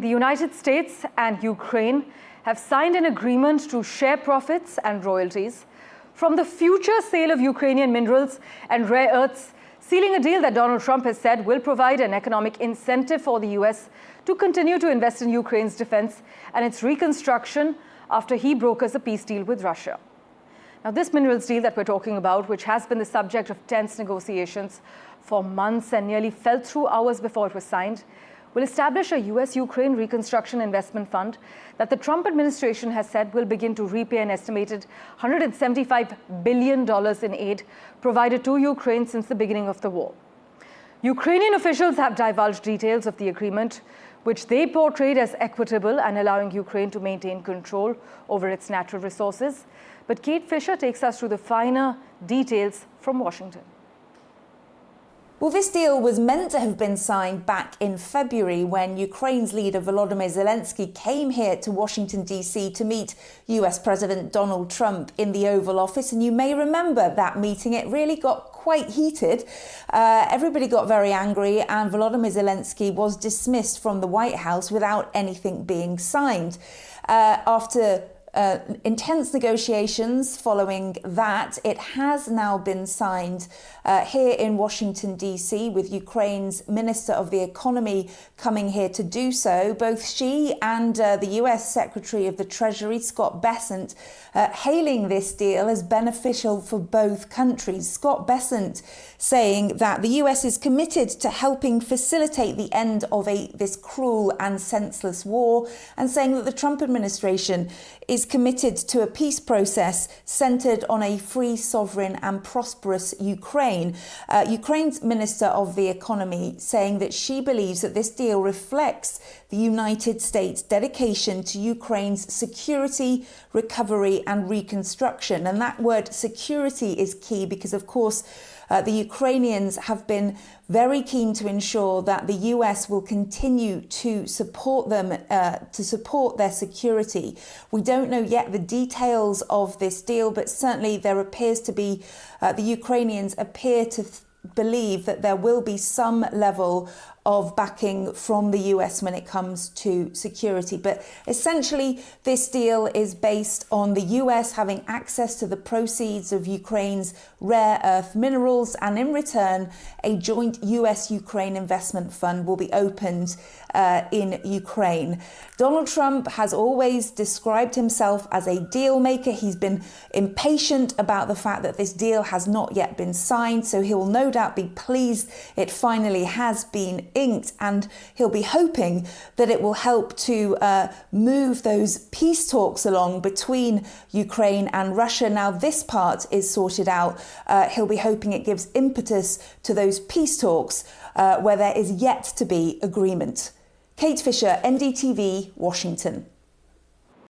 The United States and Ukraine have signed an agreement to share profits and royalties from the future sale of Ukrainian minerals and rare earths, sealing a deal that Donald Trump has said will provide an economic incentive for the US to continue to invest in Ukraine's defense and its reconstruction after he brokers a peace deal with Russia. Now, this minerals deal that we're talking about, which has been the subject of tense negotiations for months and nearly fell through hours before it was signed, will establish a US-Ukraine reconstruction investment fund that the Trump administration has said will begin to repay an estimated $175 billion in aid provided to Ukraine since the beginning of the war. Ukrainian officials have divulged details of the agreement, which they portrayed as equitable and allowing Ukraine to maintain control over its natural resources. But Kate Fisher takes us through the finer details from Washington. Well, this deal was meant to have been signed back in February when Ukraine's leader Volodymyr Zelensky came here to Washington, D.C. to meet US President Donald Trump in the Oval Office. And you may remember that meeting. It really got quite heated. Everybody got very angry and Volodymyr Zelensky was dismissed from the White House without anything being signed. After intense negotiations following that, it has now been signed here in Washington, D.C., with Ukraine's Minister of the Economy coming here to do so. Both she and the US Secretary of the Treasury, Scott Bessent, hailing this deal as beneficial for both countries. Scott Bessent saying that the US is committed to helping facilitate the end of this cruel and senseless war, and saying that the Trump administration is committed to a peace process centred on a free, sovereign and prosperous Ukraine. Ukraine's Minister of the Economy saying that she believes that this deal reflects the United States' dedication to Ukraine's security, recovery and reconstruction. And that word security is key because, of course, the Ukrainians have been very keen to ensure that the US will continue to support them, to support their security. We don't know yet the details of this deal, but certainly there appears to be, the Ukrainians appear to believe that there will be some level of backing from the US when it comes to security. But essentially, this deal is based on the US having access to the proceeds of Ukraine's rare earth minerals, and in return, a joint US-Ukraine investment fund will be opened in Ukraine. Donald Trump has always described himself as a deal maker. He's been impatient about the fact that this deal has not yet been signed, so he will no doubt be pleased it finally has been inked, and he'll be hoping that it will help to move those peace talks along between Ukraine and Russia. Now this part is sorted out. He'll be hoping it gives impetus to those peace talks where there is yet to be agreement. Kate Fisher, NDTV, Washington.